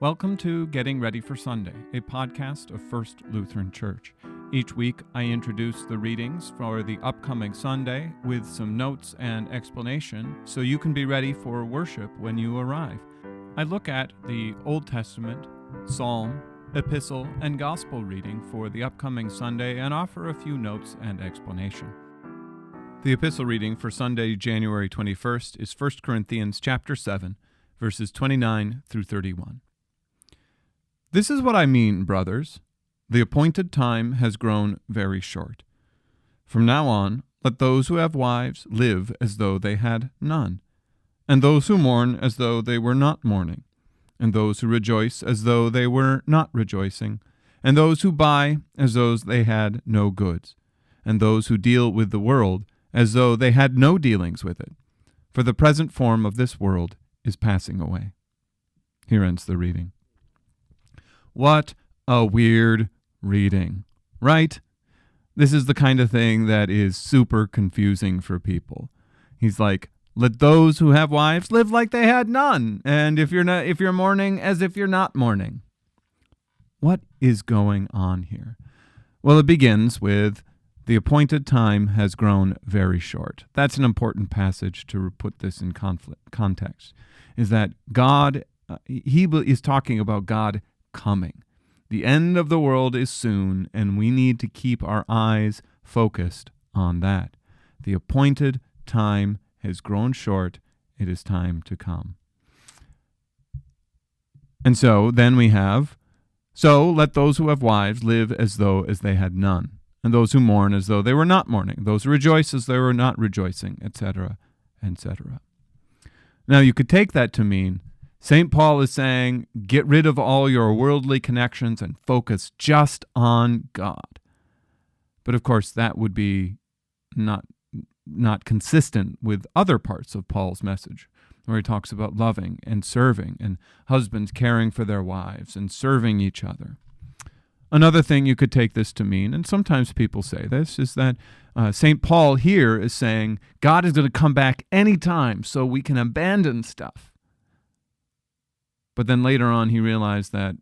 Welcome to Getting Ready for Sunday, a podcast of First Lutheran Church. Each week, I introduce the readings for the upcoming Sunday with some notes and explanation so you can be ready for worship when you arrive. I look at the Old Testament, Psalm, Epistle, and Gospel reading for the upcoming Sunday and offer a few notes and explanation. The Epistle reading for Sunday, January 21st is 1 Corinthians chapter 7, verses 29 through 31. This is what I mean, brothers. The appointed time has grown very short. From now on, let those who have wives live as though they had none, and those who mourn as though they were not mourning, and those who rejoice as though they were not rejoicing, and those who buy as though they had no goods, and those who deal with the world as though they had no dealings with it. For the present form of this world is passing away. Here ends the reading. What a weird reading, right? This is the kind of thing that is super confusing for people. He's like, let those who have wives live like they had none, and if you're mourning, as if you're not mourning. What is going on here? Well, it begins with, the appointed time has grown very short. That's an important passage to put this in context, is that God, he is talking about God coming. The end of the world is soon, and we need to keep our eyes focused on that. The appointed time has grown short. It is time to come. And so then we have, so let those who have wives live as though they had none, and those who mourn as though they were not mourning, those who rejoice as they were not rejoicing, etc., etc. Now you could take that to mean St. Paul is saying, get rid of all your worldly connections and focus just on God. But of course, that would be not consistent with other parts of Paul's message, where he talks about loving and serving and husbands caring for their wives and serving each other. Another thing you could take this to mean, and sometimes people say this, is that St. Paul here is saying God is going to come back anytime, so we can abandon stuff. But then later on, he realized that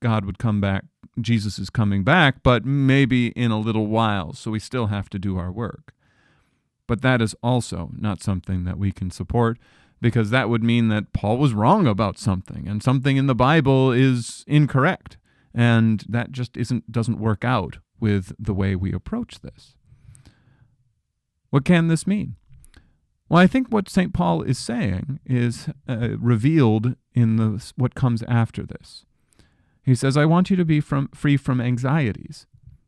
God would come back, Jesus is coming back, but maybe in a little while, so we still have to do our work. But that is also not something that we can support, because that would mean that Paul was wrong about something, and something in the Bible is incorrect, and that just doesn't work out with the way we approach this. What can this mean? Well, I think what St. Paul is saying is revealed in what comes after this. He says, I want you to be free from anxieties.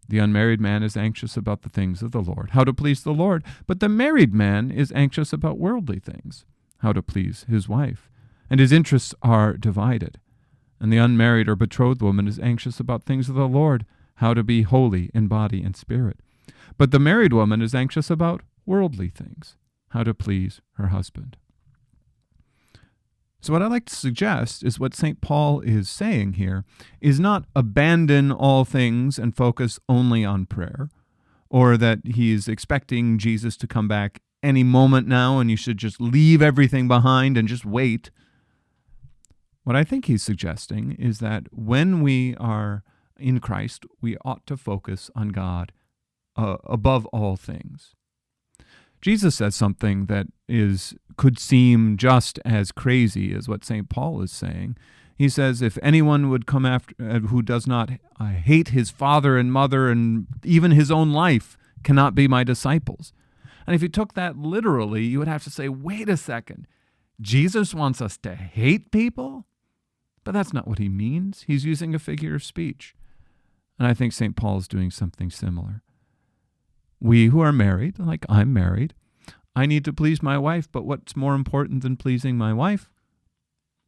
The unmarried man is anxious about the things of the Lord, how to please the Lord. But the married man is anxious about worldly things, how to please his wife. And his interests are divided. And the unmarried or betrothed woman is anxious about things of the Lord, how to be holy in body and spirit. But the married woman is anxious about worldly things, how to please her husband. So what I'd like to suggest is what St. Paul is saying here is not abandon all things and focus only on prayer, or that he's expecting Jesus to come back any moment now and you should just leave everything behind and just wait. What I think he's suggesting is that when we are in Christ, we ought to focus on God above all things. Jesus says something that could seem just as crazy as what St. Paul is saying. He says, if anyone would come after who does not hate his father and mother and even his own life cannot be my disciples. And if you took that literally, you would have to say, wait a second, Jesus wants us to hate people? But that's not what he means. He's using a figure of speech. And I think St. Paul is doing something similar. We who are married, like I'm married, I need to please my wife, but what's more important than pleasing my wife?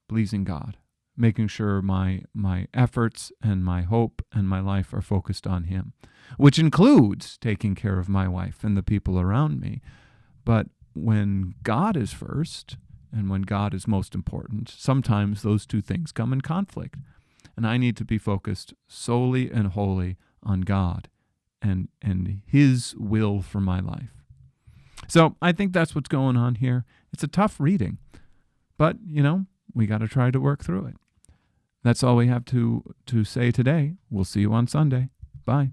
Pleasing God, making sure my efforts and my hope and my life are focused on him, which includes taking care of my wife and the people around me. But when God is first and when God is most important, sometimes those two things come in conflict. And I need to be focused solely and wholly on God and his will for my life. So I think that's what's going on here. It's a tough reading, but, we got to try to work through it. That's all we have to say today. We'll see you on Sunday. Bye.